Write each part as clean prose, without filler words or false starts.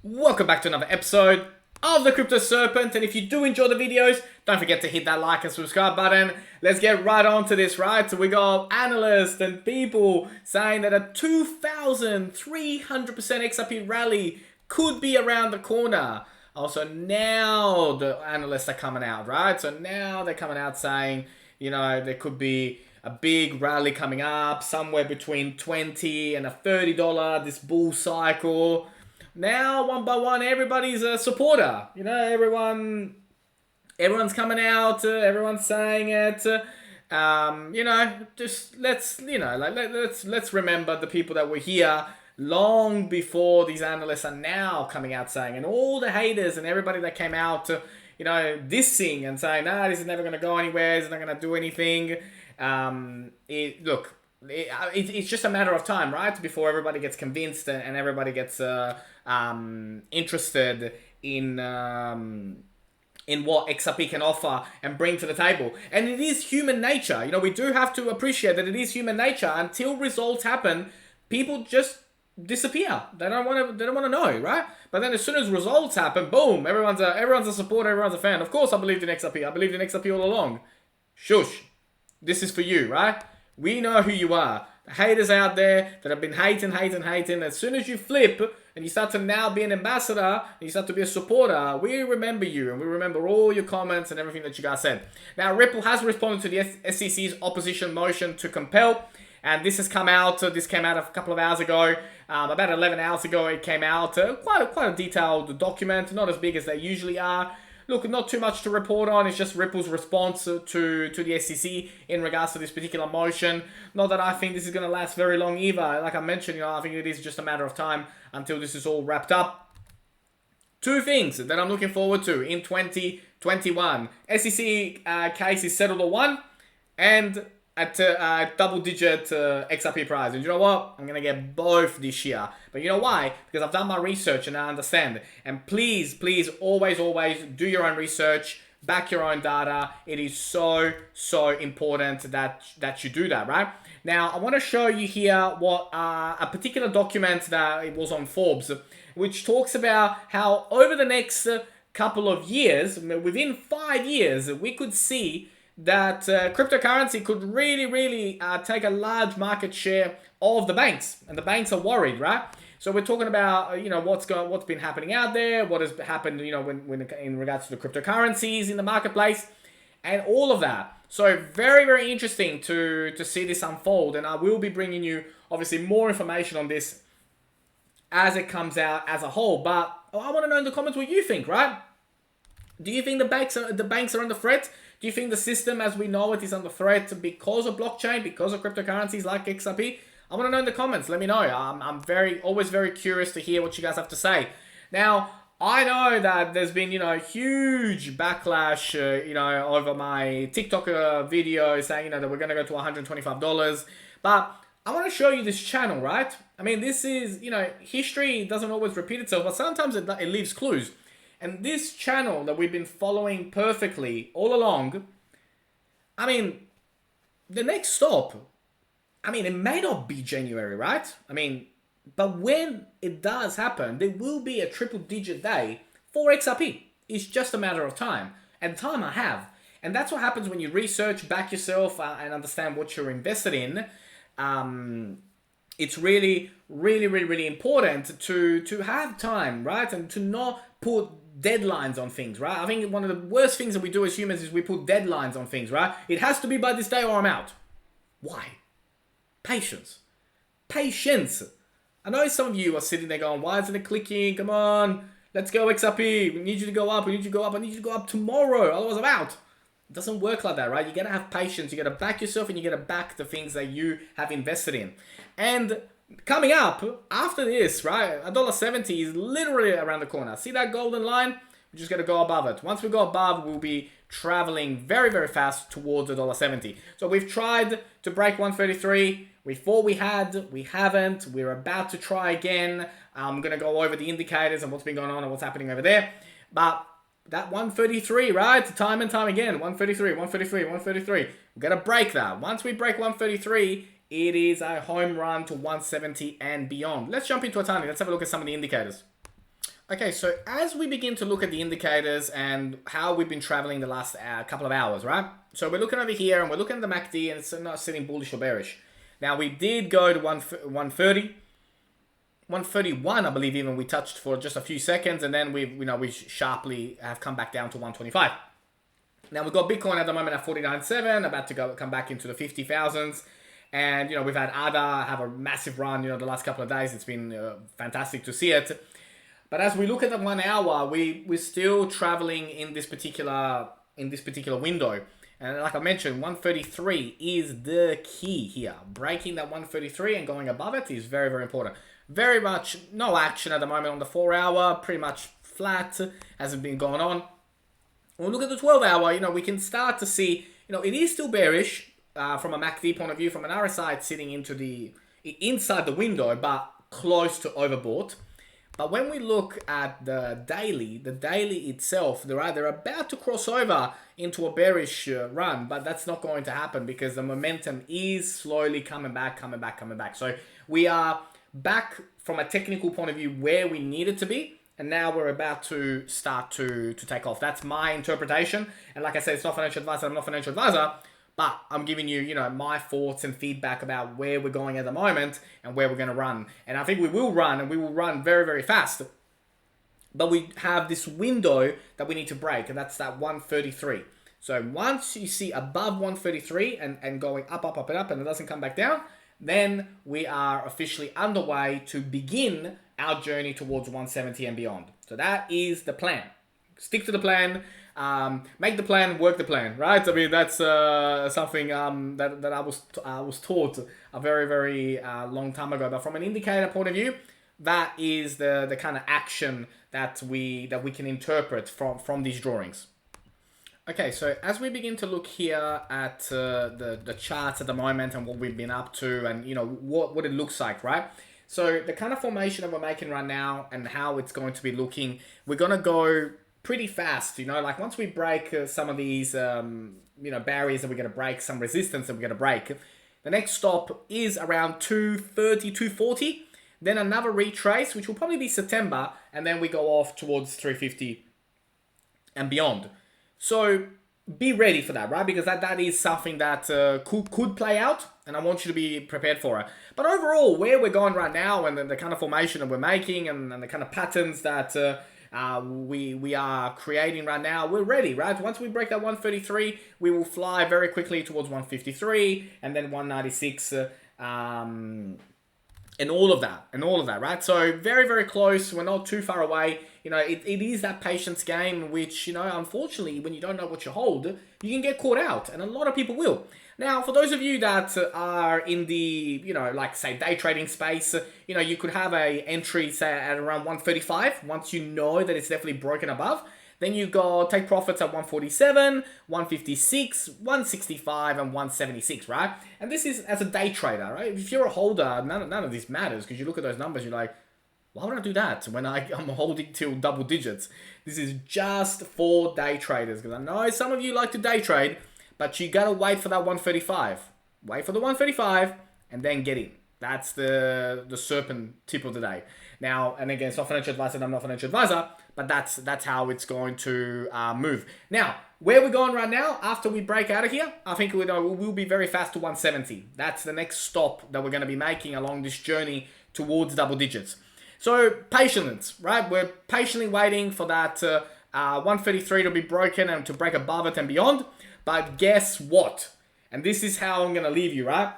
Welcome back to another episode of the Crypto Serpent, and if you do enjoy the videos, don't forget to hit that like and subscribe button. Let's get right on to this, right? So we got analysts and people saying that a 2,300% XRP rally could be around the corner. Also, now the analysts are coming out, right? So now they're coming out saying, there could be a big rally coming up, somewhere between $20 and a $30, this bull cycle. Now, one by one, everybody's a supporter. Everyone's coming out. Everyone's saying it. Just let's remember the people that were here long before these analysts are now coming out saying, and all the haters and everybody that came out, dissing and saying, nah, this is never going to go anywhere. It's not going to do anything. It's just a matter of time, right? Before everybody gets convinced and everybody gets interested in what XRP can offer and bring to the table. And it is human nature. We do have to appreciate that it is human nature. Until results happen, people just disappear. They don't want to know, right? But then as soon as results happen, boom, everyone's a supporter, everyone's a fan. Of course I believed in XRP. I believed in XRP all along. Shush. This is for you, right? We know who you are. The haters out there that have been hating. As soon as you flip and you start to now be an ambassador and you start to be a supporter, we remember you and we remember all your comments and everything that you guys said. Now, Ripple has responded to the SEC's opposition motion to compel. And this has come out. This came out a couple of hours ago. About 11 hours ago, it came out. Quite a detailed document. Not as big as they usually are. Look, not too much to report on. It's just Ripple's response to the SEC in regards to this particular motion. Not that I think this is going to last very long either. Like I mentioned, I think it is just a matter of time until this is all wrapped up. Two things that I'm looking forward to in 2021. SEC case is settled on one, and at double-digit XRP price. And you know what? I'm going to get both this year. But you know why? Because I've done my research and I understand. And please, always do your own research. Back your own data. It is so important that you do that, right? Now, I want to show you here what a particular document that it was on Forbes, which talks about how over the next couple of years, within 5 years, we could see that cryptocurrency could really take a large market share of the banks, and the banks are worried, right? So we're talking about what's been happening out there, what has happened when in regards to the cryptocurrencies in the marketplace, and all of that. So very interesting to see this unfold, and I will be bringing you obviously more information on this as it comes out as a whole. But I want to know in the comments what you think, right? Do you think the banks are under threat? Do you think the system as we know it is under threat because of blockchain, because of cryptocurrencies like XRP? I want to know in the comments. Let me know. I'm always very curious to hear what you guys have to say. Now, I know that there's been, huge backlash, over my TikTok video saying, that we're going to go to $125. But I want to show you this channel, right? I mean, this is, history doesn't always repeat itself, but sometimes it leaves clues. And this channel that we've been following perfectly all along, I mean, the next stop, it may not be January, right? But when it does happen, there will be a triple-digit day for XRP. It's just a matter of time. And time I have. And that's what happens when you research, back yourself, and understand what you're invested in. It's really important to have time, right? And to not put deadlines on things, right? I think one of the worst things that we do as humans is we put deadlines on things, right? It has to be by this day or I'm out. Why? Patience. I know some of you are sitting there going, why isn't it clicking? Come on, let's go XRP. We need you to go up. I need you to go up tomorrow. Otherwise I'm out. It doesn't work like that, right? You got to have patience. You got to back yourself and you got to back the things that you have invested in. And coming up after this, right, $1.70 is literally around the corner. See that golden line? We're just going to go above it. Once we go above, we'll be traveling very fast towards $1.70. So we've tried to break 133. We thought we haven't. We're about to try again. I'm going to go over the indicators and what's been going on and what's happening over there. But that 133, right? Time and time again. 133. We're going to break that. Once we break 133, it is a home run to 170 and beyond. Let's jump into a tiny. Let's have a look at some of the indicators. Okay, so as we begin to look at the indicators and how we've been traveling the last couple of hours, right? So we're looking over here and we're looking at the MACD and it's not sitting bullish or bearish. Now we did go to 130, 131, I believe even we touched for just a few seconds, and then we sharply have come back down to 125. Now we've got Bitcoin at the moment at 49.7, about to come back into the 50,000s. And, we've had ADA have a massive run, the last couple of days. It's been fantastic to see it. But as we look at the 1 hour, we're still traveling in this particular window. And like I mentioned, 133 is the key here. Breaking that 133 and going above it is very, very important. Very much no action at the moment on the 4 hour, pretty much flat, hasn't been going on. When we look at the 12 hour, we can start to see, it is still bearish from a MACD point of view. From an RSI, it's sitting inside the window, but close to overbought. But when we look at the daily itself, they're about to cross over into a bearish run, but that's not going to happen because the momentum is slowly coming back. So we are back from a technical point of view where we needed to be, and now we're about to start to take off. That's my interpretation. And like I said, it's not financial advice. I'm not a financial advisor. But I'm giving you, my thoughts and feedback about where we're going at the moment and where we're going to run. And I think we will run, and we will run very, very fast. But we have this window that we need to break, and that's that 133. So once you see above 133 and going up, and it doesn't come back down, then we are officially underway to begin our journey towards 170 and beyond. So that is the plan. Stick to the plan. Make the plan, work the plan, right? I mean, that's something that I was taught a very, very long time ago. But from an indicator point of view, that is the kind of action that we can interpret from these drawings. Okay, so as we begin to look here at the charts at the moment and what we've been up to, and what it looks like, right? So the kind of formation that we're making right now and how it's going to be looking, we're gonna go pretty fast, like once we break some of these, barriers that we're going to break, some resistance that we're going to break, the next stop is around 230, 240, then another retrace, which will probably be September, and then we go off towards 350 and beyond. So be ready for that, right? Because that is something that could play out, and I want you to be prepared for it. But overall, where we're going right now and the kind of formation that we're making and the kind of patterns that we are creating right now, we're ready, right? Once we break that 133, we will fly very quickly towards 153 and then 196 and all of that, right? So very, very close. We're not too far away. It is that patience game, which, unfortunately, when you don't know what you hold, you can get caught out, and a lot of people will. Now, for those of you that are in the, like say day trading space, you could have a entry say at around 135. Once you know that it's definitely broken above, then you go take profits at 147, 156, 165, and 176, right? And this is as a day trader, right? If you're a holder, none of this matters because you look at those numbers, you're like, why would I do that when I'm holding till double digits? This is just for day traders because I know some of you like to day trade, but you gotta wait for that 135. Wait for the 135 and then get in. That's the serpent tip of the day. Now, and again, it's not financial advice and I'm not a financial advisor, but that's how it's going to move. Now, where we're going right now, after we break out of here, I think we'll be very fast to 170. That's the next stop that we're going to be making along this journey towards double digits. So, patience, right? We're patiently waiting for that 133 to be broken and to break above it and beyond. But guess what? And this is how I'm going to leave you, right?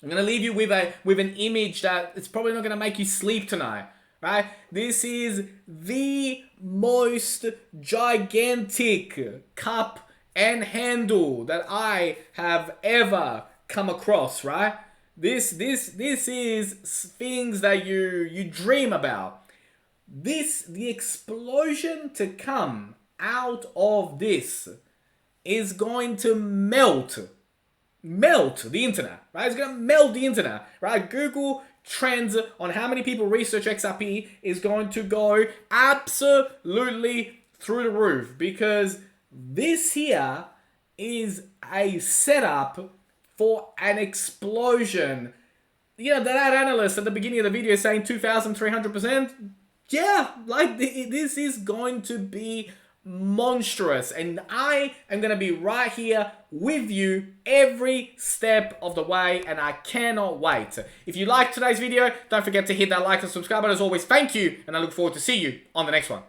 I'm going to leave you with an image that it's probably not going to make you sleep tonight, right? This is the most gigantic cup and handle that I have ever come across, right? This is things that you dream about. The explosion to come out of this is going to melt the internet, right? It's going to melt the internet, right? Google Trends on how many people research XRP is going to go absolutely through the roof because this here is a setup for an explosion. That analyst at the beginning of the video saying 2,300%, Yeah, like this is going to be monstrous, and I am going to be right here with you every step of the way, and I cannot wait. If you liked today's video, don't forget to hit that like and subscribe, but as always, thank you, and I look forward to see you on the next one.